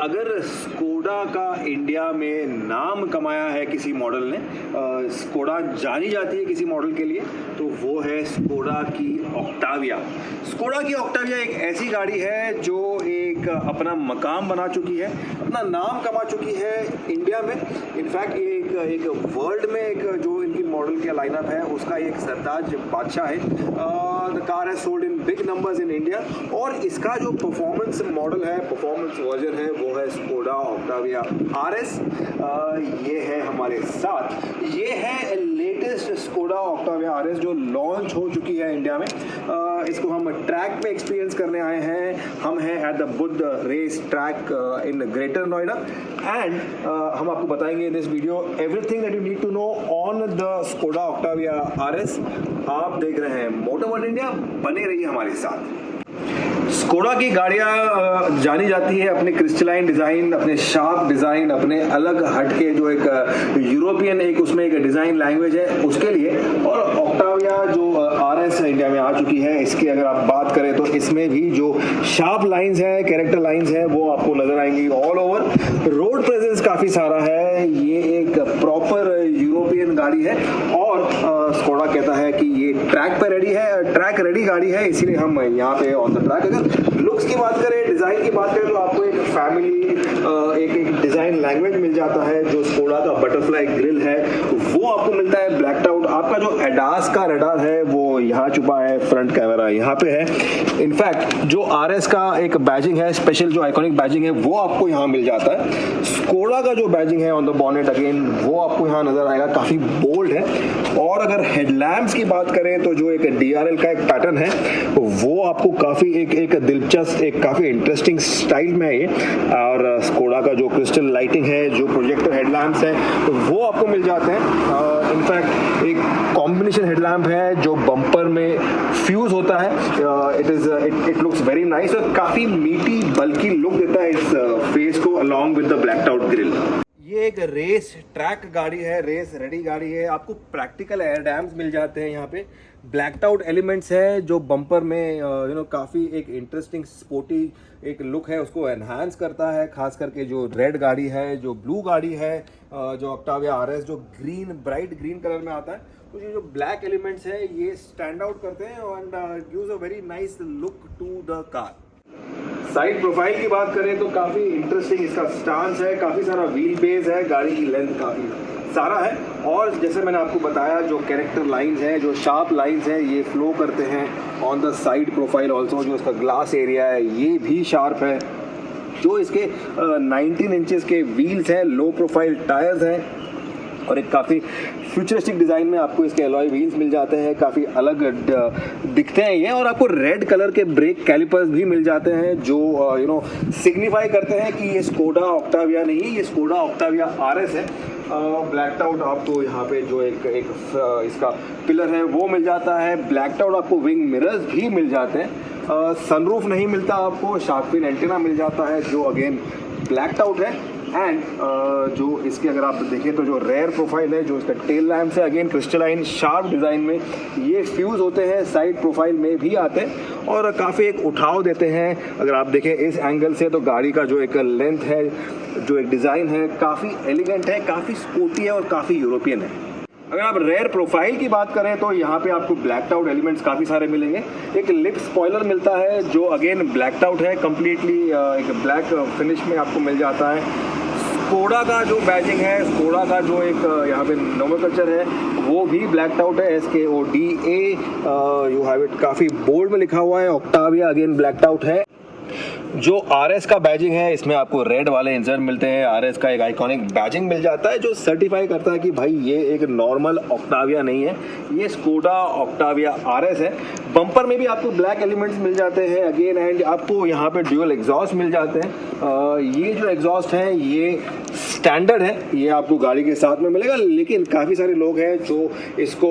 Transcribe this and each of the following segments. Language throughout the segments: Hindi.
अगर स्कोडा का इंडिया में नाम कमाया है किसी मॉडल ने, स्कोडा जानी जाती है किसी मॉडल के लिए, तो वो है स्कोडा की ऑक्टाविया। स्कोडा की ऑक्टाविया एक ऐसी गाड़ी है जो एक अपना मकाम बना चुकी है, अपना नाम कमा चुकी है इंडिया में। इनफैक्ट ये एक वर्ल्ड में एक जो इनकी मॉडल के लाइनअप है उसका एक सरताज बादशाह है। The car has sold in big numbers in India, और इसका जो परफॉर्मेंस मॉडल है, परफॉर्मेंस वर्जन है, वो है स्कोडा ऑक्टाविया RS। ये है हमारे साथ, ये है लेटेस्ट स्कोडा ऑक्टाविया RS जो लॉन्च हो चुकी है इंडिया में। इसको हम ट्रैक पे एक्सपीरियंस करने आए हैं। हम हैं at the Buddh race track in Greater Noida, and हम आपको बताएंगे in this video everything that you need to know on the Skoda Octavia RS। आप देख रहे हैं मोटर वर्ल्ड इंडिया, बने रहिए हमारे साथ। स्कोडा की गाड़ियाँ जानी जाती है अपने क्रिस्टलाइन डिज़ाइन, अपने शार्प डिज़ाइन, अपने अलग हटके जो एक यूरोपियन एक उसमें एक डिज़ाइन लैंग्वेज है उसके लिए। और ऑक्टाविया जो RS इंडिया में आ चुकी है, इसकी अगर आप बात करें तो इसमें भी जो शार्प लाइंस है, कैरेक्टर लाइंस है, वो आपको नजर आएंगी ऑल ओवर। रोड प्रेजेंस काफ़ी सारा है, ये एक प्रॉपर यूरोपियन गाड़ी है, और स्कोडा कहता है कि ये ट्रैक पे रेडी है, ट्रैक रेडी गाड़ी है, इसीलिए हम यहाँ पे ऑन द ट्रैक। अगर लुक्स की बात करें, डिज़ाइन की बात करें, तो आपको एक फैमिली एक डिज़ाइन लैंग्वेज मिल जाता है। जो स्कोडा का बटरफ्लाई ग्रिल है वो आपको मिलता है ब्लैक्ड आउट। आपका जो एडास का रडार है वो यहाँ छुपा है, फ्रंट कैमरा यहाँ पे है। इनफैक्ट जो RS का एक बैजिंग है, स्पेशल जो आइकॉनिक बैजिंग है, वो आपको यहाँ मिल जाता है। स्कोडा का जो बैजिंग है ऑन द बॉनेट अगेन, वो आपको यहाँ नजर आएगा, काफ़ी बोल्ड है। और अगर हेडलैम्प्स की बात करें तो जो एक DRL का एक पैटर्न है वो आपको काफ़ी एक दिलचस्प, एक काफ़ी इंटरेस्टिंग स्टाइल में है ये। और स्कोडा का जो क्रिस्टल लाइटिंग है, जो प्रोजेक्टर हेडलैम्प्स है, तो वो आपको मिल जाते हैं। इनफैक्ट एक कॉम्बिनेशन हेडलैम्प है जो बम्पर में फ्यूज होता है। इट लुक्स वेरी नाइस, और काफ़ी मीटी बल्कि लुक देता है इस फेस को along with the blacked out grill. ये एक रेस ट्रैक गाड़ी है, रेस रेडी गाड़ी है। आपको प्रैक्टिकल एयर डैम्स मिल जाते हैं यहाँ पे, ब्लैक्ड आउट एलिमेंट्स है जो बम्पर में काफ़ी एक इंटरेस्टिंग स्पोर्टी एक लुक है उसको एनहांस करता है। खास करके जो रेड गाड़ी है, जो ब्लू गाड़ी है, जो ऑक्टाविया RS जो ग्रीन, ब्राइट ग्रीन कलर में आता है, तो ये जो ब्लैक एलिमेंट्स है ये स्टैंड आउट करते हैं and gives a very nice look to the car. Side profile की बात करें तो काफ़ी इंटरेस्टिंग इसका स्टांस है, काफ़ी सारा व्हील बेस है, गाड़ी की लेंथ काफ़ी सारा है। और जैसे मैंने आपको बताया, जो कैरेक्टर लाइंस हैं, जो शार्प लाइंस हैं, ये फ्लो करते हैं on the side profile also. जो इसका ग्लास एरिया है ये भी शार्प है। जो इसके 19 इंचेस के व्हील्स हैं, लो प्रोफाइल टायर्स हैं, और एक काफ़ी फ्यूचरिस्टिक डिज़ाइन में आपको इसके अलॉय व्हील्स मिल जाते हैं, काफ़ी अलग दिखते हैं ये। और आपको रेड कलर के ब्रेक कैलिपर्स भी मिल जाते हैं जो सिग्निफाई करते हैं कि ये स्कोडा ऑक्टाविया नहीं, ये स्कोडा ऑक्टाविया RS है। ब्लैक्ड आउट आपको यहाँ पे जो एक इसका पिलर है वो मिल जाता है। ब्लैक्ड आउट आपको विंग मिरर्स भी मिल जाते हैं। सनरूफ नहीं मिलता आपको, शार्क फिन एंटीना मिल जाता है जो अगेन ब्लैक्ड आउट है। एंड जो इसके अगर आप देखें तो जो रेयर प्रोफाइल है, जो इसका टेल लैम्प्स है, अगेन क्रिस्टलाइन शार्प डिज़ाइन में ये फ्यूज़ होते हैं, साइड प्रोफाइल में भी आते हैं और काफ़ी एक उठाव देते हैं। अगर आप देखें इस एंगल से तो गाड़ी का जो एक लेंथ है, जो एक डिज़ाइन है, काफ़ी एलिगेंट है, काफ़ी स्पोर्टी है और काफ़ी यूरोपियन है। अगर आप रेयर प्रोफाइल की बात करें तो यहाँ पे आपको ब्लैक्ड आउट एलिमेंट्स काफ़ी सारे मिलेंगे। एक लिप स्पॉइलर मिलता है जो अगेन ब्लैक्ड आउट है, कम्प्लीटली एक ब्लैक फिनिश में आपको मिल जाता है। स्कोडा का जो बैजिंग है, स्कोडा का जो एक यहाँ पे नोमेनक्लेचर है वो भी ब्लैक्ड आउट है, SKODA यू हैव इट, काफ़ी बोल्ड में लिखा हुआ है। ऑक्टाविया अगेन ब्लैक्ड आउट है। जो RS का बैजिंग है इसमें आपको रेड वाले इंसर्ट मिलते हैं। RS का एक आइकॉनिक बैजिंग मिल जाता है जो सर्टिफाई करता है कि भाई ये एक नॉर्मल ऑक्टाविया नहीं है, ये स्कोडा ऑक्टाविया RS है। बम्पर में भी आपको ब्लैक एलिमेंट्स मिल जाते हैं अगेन, एंड आपको यहाँ पे ड्यूअल एग्जॉस्ट मिल जाते हैं। ये जो एग्जॉस्ट है ये स्टैंडर्ड है, ये आपको गाड़ी के साथ में मिलेगा, लेकिन काफ़ी सारे लोग हैं जो इसको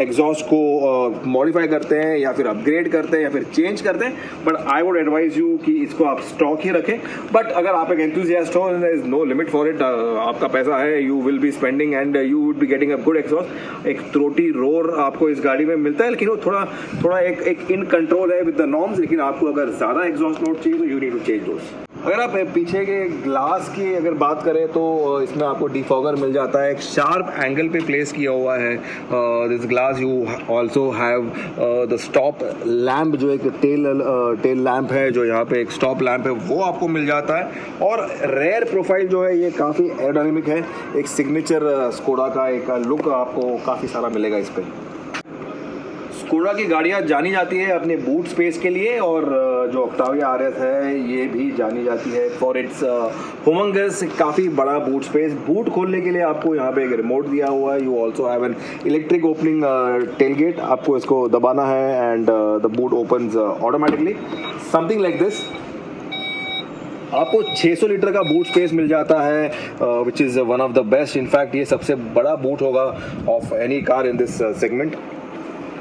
एग्जॉस्ट को मॉडिफाई करते हैं या फिर अपग्रेड करते हैं या फिर चेंज करते हैं। But I would advise you कि इसको आप स्टॉक ही रखें। बट अगर आप एक एंथुसियास्ट हो, there is no limit for it, आपका पैसा है, you will be spending and you would be getting a good exhaust. एक थ्रोटी रोर आपको इस गाड़ी में मिलता है, लेकिन वो थोड़ा एक इन कंट्रोल है विद द नॉर्म्स। लेकिन आपको अगर ज़्यादा एग्जॉस्ट नोट चाहिए तो यू नीड टू चेंज दोस। अगर आप पीछे के ग्लास की अगर बात करें तो इसमें आपको डिफॉगर मिल जाता है, एक शार्प एंगल पे प्लेस किया हुआ है this glass. You also have the stop lamp, जो एक टेल लैम्प है, जो यहाँ पे एक स्टॉप लैम्प है वो आपको मिल जाता है। और रेयर प्रोफाइल जो है ये काफ़ी एरोडायनेमिक है, एक सिग्नेचर स्कोडा का एक लुक आपको काफ़ी सारा मिलेगा इस पर। स्कोडा की गाड़ियाँ जानी जाती है अपने बूट स्पेस के लिए, और जो ऑक्टाविया आरएस है ये भी जानी जाती है फॉर इट्स ह्यूमंगस, काफ़ी बड़ा बूट स्पेस। बूट खोलने के लिए आपको यहाँ पे एक रिमोट दिया हुआ है। You also have an electric opening tailgate, आपको इसको दबाना है and the boot opens automatically, something like this. आपको 600 लीटर का बूट स्पेस मिल जाता है which is one of the best. In fact ये सबसे बड़ा बूट होगा of any car in this segment.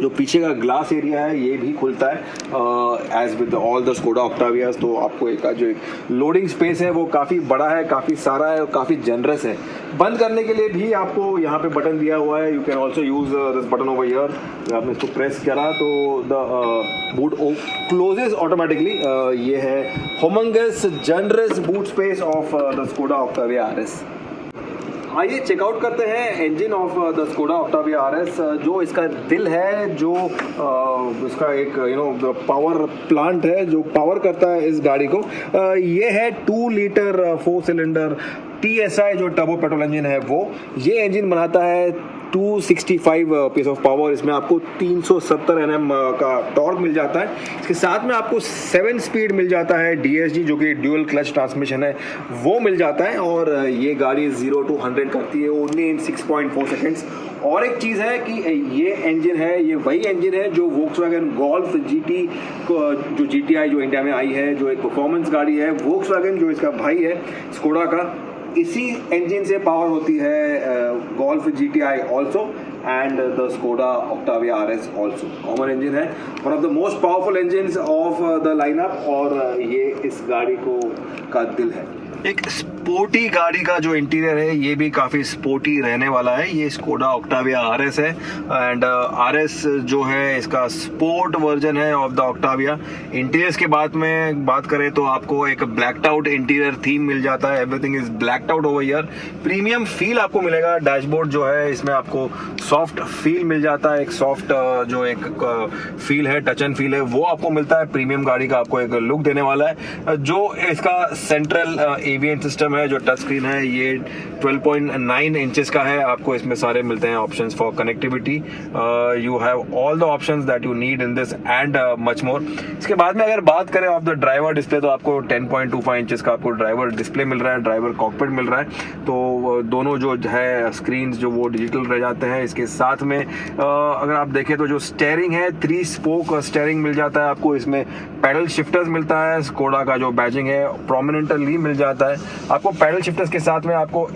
जो पीछे का ग्लास एरिया है ये भी खुलता है as with all the Skoda Octavias. तो आपको एक जो एक लोडिंग स्पेस है वो काफ़ी बड़ा है, काफ़ी सारा है और काफ़ी जनरस है। बंद करने के लिए भी आपको यहाँ पे बटन दिया हुआ है। You can also use this button over here. आपने इसको प्रेस करा तो द बूट क्लोजेज ऑटोमेटिकली। ये है humongous generous boot space of the Skoda Octavia RS. आइए चेकआउट करते हैं engine of the Skoda Octavia RS. जो इसका दिल है, जो इसका एक पावर प्लांट है जो पावर करता है इस गाड़ी को, ये है 2 लीटर 4 सिलेंडर TSI जो टर्बो पेट्रोल इंजन है वो। ये इंजन बनाता है 265 पीस ऑफ पावर। इसमें आपको 370 Nm का टॉर्क मिल जाता है। इसके साथ में आपको 7 स्पीड मिल जाता है DSG जो कि ड्यूअल क्लच ट्रांसमिशन है वो मिल जाता है। और ये गाड़ी 0 to 100 करती है ओनली इन 6.4 सेकेंड्स। और एक चीज़ है कि ये इंजन है, ये वही इंजन है जो वोक्सवैगन गोल्फ GT जो GTI जो इंडिया में आई है, जो एक परफॉर्मेंस गाड़ी है। वोक्सवैगन जो इसका भाई है स्कोडा का, इसी इंजन से पावर होती है Golf GTI also and the Skoda Octavia RS also. Common engine है, one of the most powerful engines of the lineup, और ये इस गाड़ी का दिल है। एक स्पोर्टी गाड़ी का जो इंटीरियर है ये भी काफ़ी स्पोर्टी रहने वाला है। ये स्कोडा ऑक्टाविया आरएस है एंड आरएस जो है इसका स्पोर्ट वर्जन है ऑफ द ऑक्टाविया। इंटीरियर्स के बाद में बात करें तो आपको एक ब्लैक्ड आउट इंटीरियर थीम मिल जाता है। Everything is blacked out over here. Premium feel आपको मिलेगा। डैशबोर्ड जो है इसमें आपको सॉफ्ट फील मिल जाता है, एक सॉफ्ट जो एक फील है, टच एंड फील है वो आपको मिलता है। प्रीमियम गाड़ी का आपको एक लुक देने वाला है। जो इसका सेंट्रल एवीएन सिस्टम है, जो टच स्क्रीन है, ये 12.9 इंचेस का है। आपको इसमें सारे मिलते हैं options for connectivity. You have all the options that you need in this and much more. इसके बाद में अगर बात करें ऑफ द ड्राइवर डिस्प्ले तो आपको 10.25 इंचेस का आपको ड्राइवर डिस्प्ले मिल रहा है, ड्राइवर कॉकपिट मिल रहा है। तो दोनों जो है स्क्रीन जो वो डिजिटल रह जाते हैं। इसके साथ में अगर आप देखें तो जो स्टेयरिंग है 3 स्पोक स्टेयरिंग मिल जाता है आपको। इसमें पैडल शिफ्टर्स मिलता है। स्कोडा का जो बैजिंग है प्रोमिनेंटली मिल जाता है आपको। पैडल शिफ्टर्स के साथ में आपको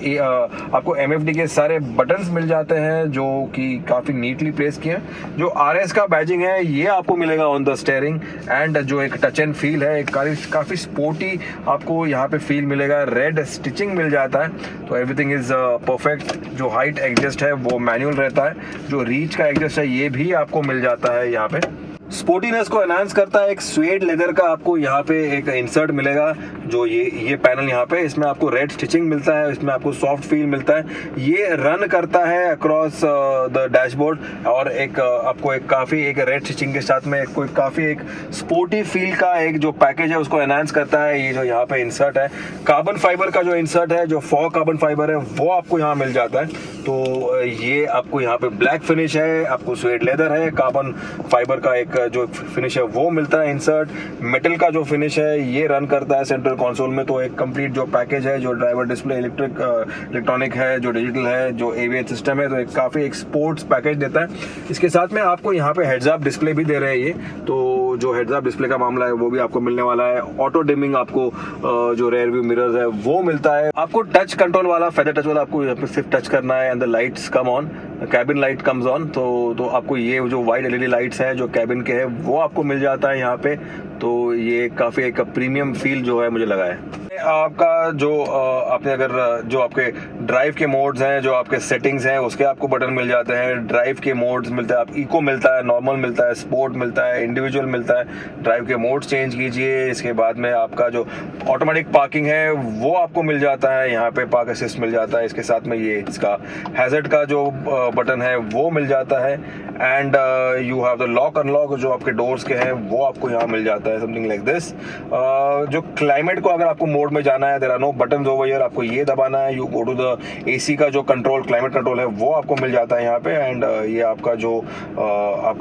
MFD के सारे बटन्स मिल जाते हैं जो कि काफी नीटली प्लेस किए हैं। जो RS का बैजिंग है ये आपको मिलेगा ऑन द स्टेयरिंग एंड जो एक टच एंड फील है काफी स्पोर्टी आपको यहाँ पे फील मिलेगा। रेड स्टिचिंग मिल जाता है तो एवरीथिंग इज परफेक्ट। जो हाइट एडजस्ट है वो मैनुअल रहता है। जो रीच का एडजस्ट है ये भी आपको मिल जाता है यहाँ पे। स्पोर्टीनेस को एनहांस करता है एक स्वेड लेदर का आपको यहाँ पे एक इंसर्ट मिलेगा। जो ये पैनल यहाँ पे, इसमें आपको रेड स्टिचिंग मिलता है, इसमें आपको सॉफ्ट फील मिलता है। ये रन करता है अक्रॉस द डैशबोर्ड और एक आपको एक काफ़ी एक रेड स्टिचिंग के साथ में कोई काफ़ी एक स्पोर्टी फील का एक जो पैकेज है उसको एनहांस करता है। ये जो यहाँ पे इंसर्ट है कार्बन फाइबर का जो इंसर्ट है, जो फॉर कार्बन फाइबर है वो आपको यहाँ मिल जाता है। तो ये आपको यहाँ पे ब्लैक फिनिश है, आपको स्वेड लेदर है, कार्बन फाइबर का एक जो फिनिश है वो मिलता है इंसर्ट। मेटल का जो फिनिश है ये रन करता है सेंट्रल कंसोल में। तो एक कंप्लीट जो पैकेज है, जो ड्राइवर डिस्प्ले इलेक्ट्रॉनिक है, जो डिजिटल है, जो एवीएन सिस्टम है, तो एक काफ़ी एक स्पोर्ट्स पैकेज देता है। इसके साथ में आपको यहाँ पे हेड्स अप डिस्प्ले भी दे रहे हैं ये। तो जो हेड्स अप डिस्प्ले का मामला है वो भी आपको मिलने वाला है। ऑटो डिमिंग आपको जो रेयर व्यू मिरर्स है वो मिलता है। आपको टच कंट्रोल वाला फेदर टच वाला आपको यहाँ पे सिर्फ टच करना है and the lights come on, cabin light comes on. तो आपको ये जो वाइड LED लाइट्स हैं जो कैबिन के हैं वो आपको मिल जाता है यहाँ पे। तो ये काफ़ी एक प्रीमियम फील जो है मुझे लगा है। आपका जो आपने अगर जो आपके ड्राइव के मोड्स हैं, जो आपके सेटिंग्स हैं, उसके आपको बटन मिल जाते हैं। ड्राइव के मोड्स मिलते हैं, आप इको मिलता है, नॉर्मल मिलता है, स्पोर्ट मिलता है, इंडिविजुअल मिलता है। ड्राइव के मोड्स चेंज कीजिए। इसके बाद में आपका जो ऑटोमेटिक पार्किंग है वो आपको मिल जाता है, यहाँ पे पार्क असिस्ट मिल जाता है। इसके साथ में ये इसका हैजर्ड का जो बटन है वो मिल जाता है। And you have the lock unlock, जो आपके डोर्स के हैं वो आपको यहाँ मिल जाता है, समथिंग लाइक दिस। जो क्लाइमेट को अगर आपको मोड में जाना है, there are no buttons over here, आपको ये दबाना है, you go to the AC का जो कंट्रोल, क्लाइमेट कंट्रोल है वो आपको मिल जाता है यहाँ पे। एंड ये आपका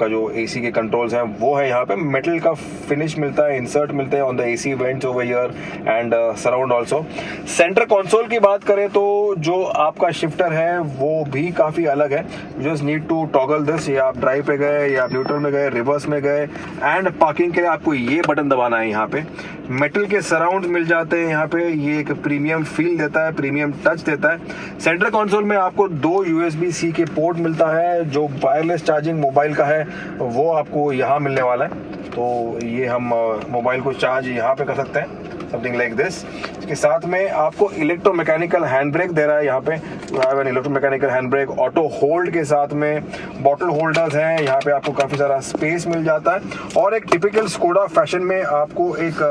जो एसी के कंट्रोल्स हैं वो है यहाँ पे। मेटल का फिनिश मिलता है, इंसर्ट मिलते हैं on the AC vents over here and surround also. Centre console की बात करें तो जो आपका शिफ्टर है वो भी काफी अलग है। You just need to toggle this, या आप ड्राइव पे गए या आप न्यूट्रल में गए, रिवर्स में गए, एंड पार्किंग के लिए आपको ये बटन दबाना है यहाँ पे। मेटल के सराउंड मिल जाते हैं यहाँ पे, ये एक प्रीमियम फील देता है, प्रीमियम टच देता है। सेंटर कंसोल में आपको 2 USB-C के पोर्ट मिलता है। जो वायरलेस चार्जिंग मोबाइल का है वो आपको यहाँ मिलने वाला है, तो ये हम मोबाइल को चार्ज यहाँ पे कर सकते हैं, समथिंग लाइक दिस। इसके साथ में आपको इलेक्ट्रोमैकेनिकल हैंड ब्रेक दे रहा है यहाँ पे। You have an electromechanical hand brake, auto hold के साथ में बॉटल होल्डर्स हैं, यहाँ पे आपको काफी सारा स्पेस मिल जाता है। और एक टिपिकल स्कोडा फैशन में आपको एक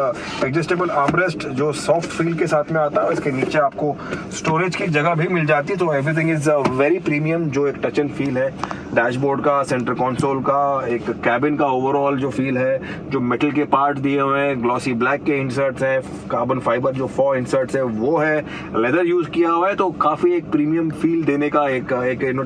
एडजस्टेबल आर्मरेस्ट जो सॉफ्ट फील के साथ में आता है, इसके नीचे आपको स्टोरेज की जगह भी मिल जाती है। तो एवरीथिंग इज वेरी प्रीमियम, जो एक टच एंड फील है डैशबोर्ड का, सेंटर कंसोल का, एक कैबिन का ओवरऑल जो फील है, जो मेटल के पार्ट दिए हुए हैं, ग्लॉसी ब्लैक के इंसर्ट्स हैं, कार्बन फाइबर जो 4 इंसर्ट्स है वो है, लेदर यूज किया हुआ है, तो काफी एक प्रीमियम फील देने का एक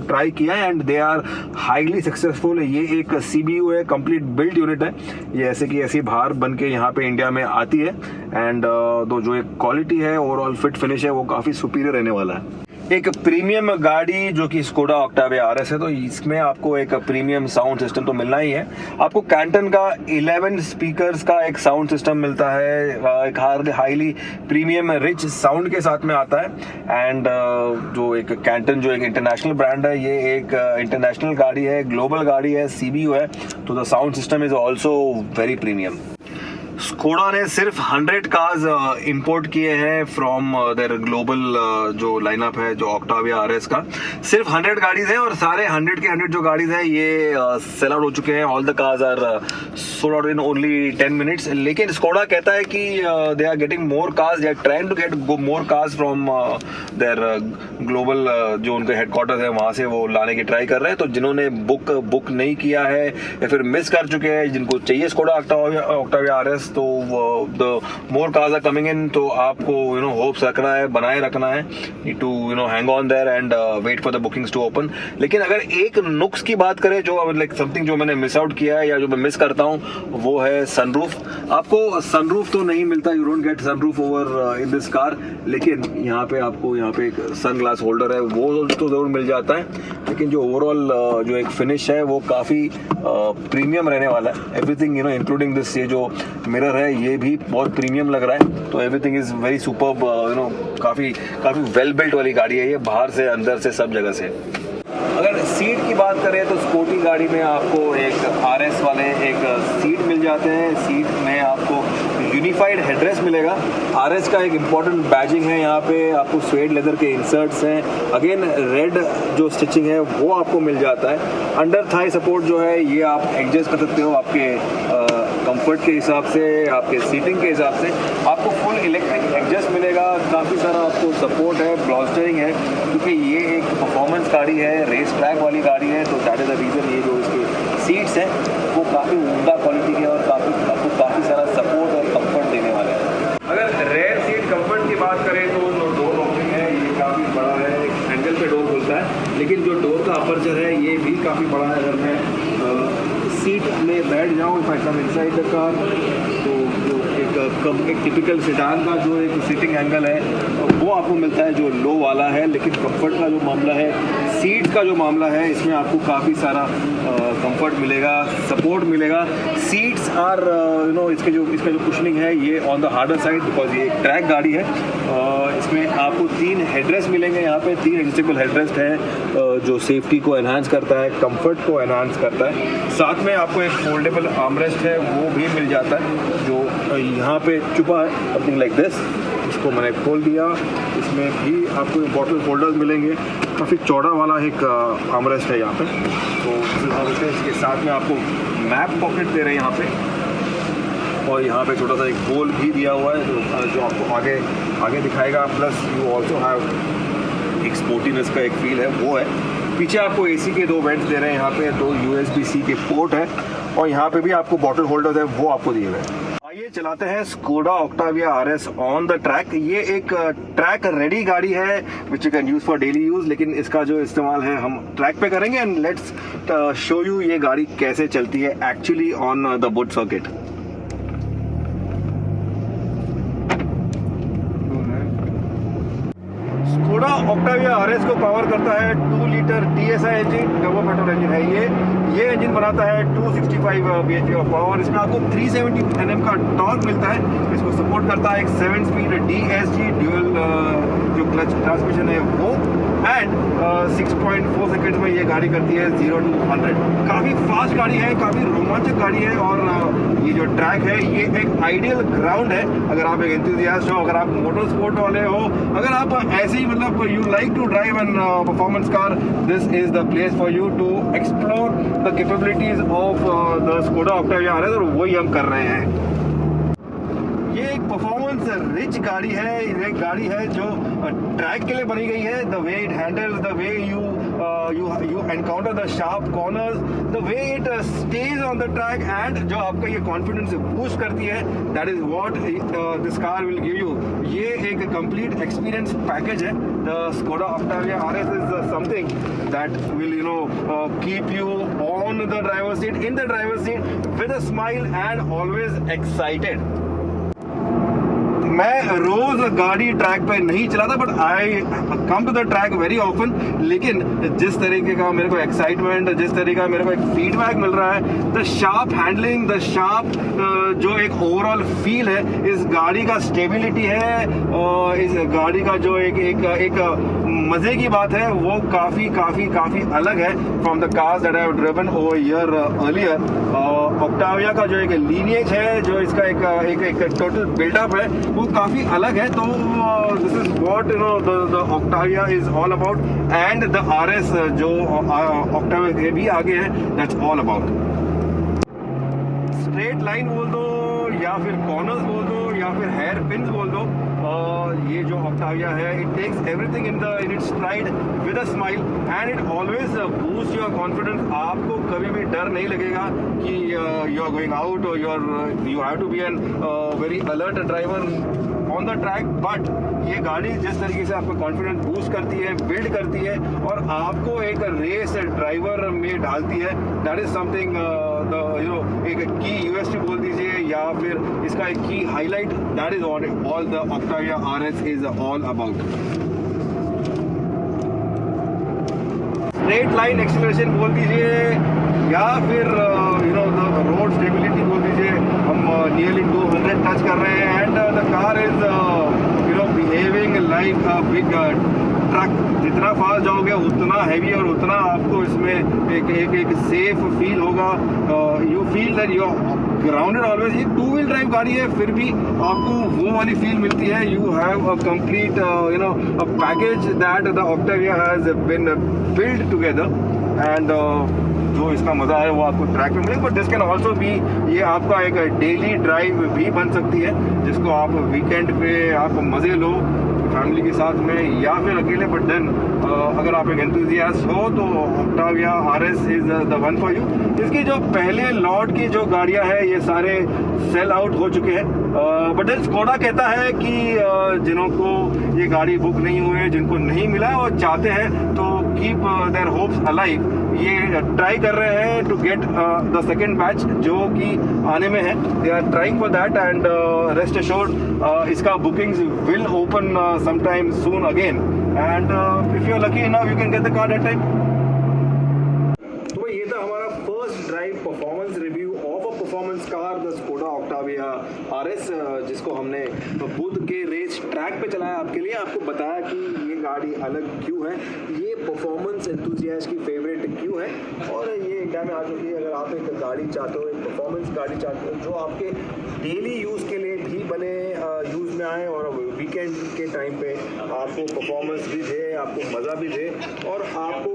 ट्राई किया है। And they are highly successful. ये एक CBU है, कंप्लीट बिल्ड यूनिट है, ये ऐसे की ऐसी बाहर बन के यहाँ पे इंडिया में आती है। एंड जो एक क्वालिटी है, ओवरऑल फिट फिनिश है, वो काफी सुपीरियर रहने वाला है। एक प्रीमियम गाड़ी जो कि स्कोडा ऑक्टाविया RS है, तो इसमें आपको एक प्रीमियम साउंड सिस्टम तो मिलना ही है। आपको कैंटन का 11 स्पीकर्स का एक साउंड सिस्टम मिलता है, एक हाईली प्रीमियम रिच साउंड के साथ में आता है। एंड जो एक कैंटन जो एक इंटरनेशनल ब्रांड है, ये एक इंटरनेशनल गाड़ी है, ग्लोबल गाड़ी है, CBU है, तो the sound system is also very premium. Skoda ने सिर्फ 100 कार्स इंपोर्ट किए हैं फ्रॉम देयर ग्लोबल जो लाइनअप है, जो ऑक्टाविया RS का सिर्फ 100 गाड़ीज हैं, और सारे 100 के 100 जो गाड़ीज हैं ये सेल आउट हो चुके हैं। All the cars are sold out in only 10 minutes. लेकिन स्कोडा कहता है कि they are getting more cars, they are trying to get more cars from their global जो उनके हेडक्वार्टर्स है वहां से वो लाने की ट्राई कर रहे हैं। तो जिन्होंने बुक नहीं किया है या फिर मिस कर चुके हैं, जिनको चाहिए स्कोडा ऑक्टाविया RS, तो the more cars are coming in. तो आपको होप्स रखना है, बनाए रखना है, need to hang on there and wait for the bookings to open. लेकिन अगर एक नुक्स की बात करें, जो लाइक समथिंग जो मैंने मिस आउट किया है या जो मैं मिस करता हूँ, वो है सनरूफ। आपको सनरूफ तो नहीं मिलता, you don't get sunroof over in this car. लेकिन यहाँ पे आपको यहाँ पे एक सन ग्लास होल्डर है, वो तो जरूर मिल जाता है। लेकिन जो ओवरऑल जो एक फिनिश है वो काफी प्रीमियम रहने वाला है। एवरीथिंग इंक्लूडिंग दिस, ये जो मिरर है ये भी बहुत प्रीमियम लग रहा है। तो एवरीथिंग इज वेरी सुपर्ब, काफी वेल बिल्ट वाली गाड़ी है ये, बाहर से अंदर से सब जगह से। अगर सीट की बात करें तो स्पोर्टी गाड़ी में आपको एक RS वाले एक सीट मिल जाते हैं। सीट में आपको यूनिफाइड हेडरेस्ट मिलेगा। RS का एक इम्पॉर्टेंट बैजिंग है, यहाँ पे आपको स्वेड लेदर के इंसर्ट्स हैं, अगेन रेड जो स्टिचिंग है वो आपको मिल जाता है। अंडर थाई सपोर्ट जो है ये आप एडजस्ट कर सकते हो आपके कंफर्ट के हिसाब से, आपके सीटिंग के हिसाब से। आपको फुल इलेक्ट्रिक एडजस्ट मिलेगा, काफ़ी सारा आपको सपोर्ट है, ब्लॉस्टरिंग है, क्योंकि ये एक परफॉर्मेंस गाड़ी है, रेस ट्रैक वाली गाड़ी है। तो दैट इज़ द रीज़न ये जो इसके सीट्स हैं वो काफ़ी उम्दा क्वालिटी के और आपको काफ़ी सारा सपोर्ट और कंफर्ट देने वाले हैं। अगर रेयर सीट कंफर्ट की बात करें तो जो डोर ओपनिंग है ये काफ़ी बड़ा है, एक एंगल पे डोर खुलता है, लेकिन जो डोर का अपर्चर है ये भी काफ़ी बड़ा है। अगर मैं सीट में बैठ जाऊँ, if I come inside the car, तो जो एक टिपिकल सेडान का जो एक सीटिंग एंगल है वो आपको मिलता है, जो लो वाला है। लेकिन कंफर्ट का जो मामला है, सीट का जो मामला है, इसमें आपको काफ़ी सारा कंफर्ट मिलेगा, सपोर्ट मिलेगा। सीट्स आर इसका जो कुशनिंग है ये on the harder side, because ये एक ट्रैक गाड़ी है। इसमें आपको 3 हेडरेस्ट मिलेंगे, यहाँ पे 3 एडजस्टेबल हेडरेस्ट है, जो सेफ्टी को एनहांस करता है, कंफर्ट को एनहांस करता है। साथ में आपको एक फोल्डेबल आर्मरेस्ट है वो भी मिल जाता है, जो यहाँ पे छुपा है, समथिंग लाइक दिस। इसको मैंने खोल दिया। इसमें भी आपको बॉटल होल्डर्स मिलेंगे, काफ़ी चौड़ा वाला एक आर्मरेस्ट है यहाँ पे। तो इसके साथ में आपको मैप पॉकेट दे रहे हैं यहाँ पे, और यहाँ पे छोटा सा एक होल भी दिया हुआ है जो आपको आगे दिखाएगा। प्लस यू ऑल्सो हैव एक स्पोर्टीनेस का एक फील है वो है। पीछे आपको एसी के 2 वेंट्स दे रहे हैं यहाँ पे, 2 USB-C के पोर्ट है, और यहाँ पे भी आपको बॉटल होल्डर्स है वो आपको दिए हुए हैं। आइए चलाते हैं Skoda Octavia RS on the track. ये एक ट्रैक रेडी गाड़ी है which you can use for daily use, लेकिन इसका जो इस्तेमाल है हम ट्रैक पे करेंगे। एंड लेट्स शो यू ये गाड़ी कैसे चलती है actually on the wood circuit. Skoda Octavia RS को पावर करता है 2 litre TSI engine, turbo petrol engine है ये इंजन बनाता है 265 bhp ऑफ पावर। इसमें आपको 370 Nm का टॉर्क मिलता है। इसको सपोर्ट करता है एक 7 स्पीड DSG ड्यूअल जो क्लच ट्रांसमिशन है वो, एंड 6.4 सेकंड्स में ये गाड़ी करती है 0 to 100। काफ़ी फास्ट गाड़ी है, काफ़ी रोमांचक गाड़ी है, और ये जो ट्रैक है ये एक आइडियल ग्राउंड है अगर आप एक एंथुसियास्ट हो, अगर आप मोटर स्पोर्ट वाले हो, अगर आप ऐसे ही मतलब you like to drive an performance car, this is the place for you to explore the capabilities of the Skoda Octavia RS, और वही हम कर रहे हैं। ये एक परफॉर्मेंस रिच गाड़ी है, ये एक गाड़ी है जो ट्रैक के लिए बनी गई है। The way it handles, the way you encounter the sharp corners, the way it stays on the track, and जो आपका ये कॉन्फिडेंस बूस्ट करती है, that is what this car will give you। ये एक complete experience package है। The Skoda Octavia RS is something that will keep you on the driver's seat, in the driver's seat with a smile and always excited। मैं रोज गाड़ी ट्रैक पे नहीं चलाता, but I come to the track very often. लेकिन जिस तरीके का मेरे को एक्साइटमेंट, जिस तरीके का मेरे को एक फीडबैक मिल रहा है, the sharp handling, the sharp जो एक ओवरऑल फील है, इस गाड़ी का स्टेबिलिटी है, और इस गाड़ी का जो एक मजे की बात है वो काफी अलग है from the cars that I have driven over year earlier. Octavia का जो एक लीनिएज है, जो इसका एक टोटल बिल्डअप है, वो काफी अलग है। तो this is what the Octavia is all about, and the RS जो ऑक्टाविया के भी आगे है, that's all about. Straight line बोल दो, या फिर कॉर्नर्स बोल दो, या फिर हेयर पिन्स बोल दो, ये जो ऑक्टाविया है, it takes everything in its stride with a smile, and it always boost your confidence. आपको कभी भी डर नहीं लगेगा कि यू आर गोइंग आउट, और you have to be an very alert driver on the track. But ये गाड़ी जिस तरीके से आपका कॉन्फिडेंस बूस्ट करती है, बिल्ड करती है, और आपको एक रेस ड्राइवर में डालती है, दैट इज समथिंग एक की USP बोल दीजिए, या फिर इसका एक की highlight, that is all the Octavia RS is all about. Straight line acceleration बोल दीजिए, या फिर द रोड स्टेबिलिटी बोल दीजिए। हम नियरली 200 टच कर रहे हैं, and the car is behaving like a big truck. जितना फास्ट जाओगे उतना हैवी, और उतना आपको इसमें एक सेफ फील होगा। You feel that you are grounded always. ये 2 व्हील ड्राइव गाड़ी है, फिर भी आपको वो वाली फील मिलती है। You have a complete a package that the Octavia has been build together, and जो इसका मज़ा है वो आपको ट्रैक में मिलेगा। But this can also be, ये आपका एक डेली ड्राइव भी बन सकती है, जिसको आप वीकेंड पे आप मज़े लो फैमिली के साथ में, या फिर अकेले। बट देन अगर आप एक एंथुसियास्ट हो तो Octavia RS is the one for you. इसकी जो पहले लॉट की जो गाड़ियां हैं, ये सारे सेल आउट हो चुके हैं। बट देन स्कोडा कहता है कि जिन्हों को ये गाड़ी बुक नहीं हुए, जिनको नहीं मिला है, और चाहते हैं तो कीप देयर होप्स अलाइव। ये ट्राई कर रहे हैं to get the second batch जो कि आने में है। They are trying for that, and rest assured इसका bookings will open sometime soon again, and if you are lucky enough you can get the car that time। तो ये था हमारा first drive performance review of a performance car, the Skoda Octavia RS, जिसको हमने बुध के रेस ट्रैक पे चलाया आपके लिए। आपको बताया कि ये गाड़ी अलग क्यों है। ये ये परफॉर्मेंस एंथुसियास्ट की फेवरेट क्यों है और ये इंडिया में आ चुकी है। अगर आप एक गाड़ी चाहते हो, एक परफॉर्मेंस गाड़ी चाहते हो जो आपके डेली यूज़ के लिए भी बने, यूज़ में आए और वीकेंड के टाइम पे आपको परफॉर्मेंस भी दे, आपको मज़ा भी दे और आपको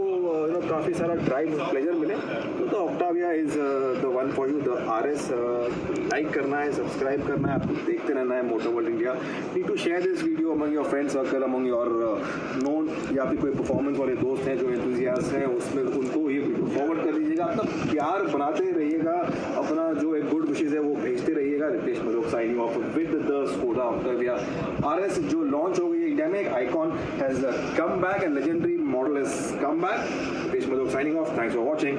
काफ़ी सारा ड्राइव प्लेजर मिले, तो the Octavia is the one for you. The RS like करना है, सब्सक्राइब करना है, आपको देखते रहना है Motor World India. Need to share this video among your friend circle, among your known, या फिर कोई परफॉर्मेंस वाले दोस्त हैं जो एंथुसियास्ट हैं, उसमें उनको ये वीडियो फॉरवर्ड कर दीजिएगा। अपना प्यार बनाते रहिएगा, अपना जो एक गुड विशेज़ है वो भेजते रहिएगा। Ritesh Madhok signing off with the Skoda Octavia RS जो लॉन्च हो गई है इंडिया में। एक icon has come back and legendary model has come back. Ritesh Madhok signing off. Thanks for watching.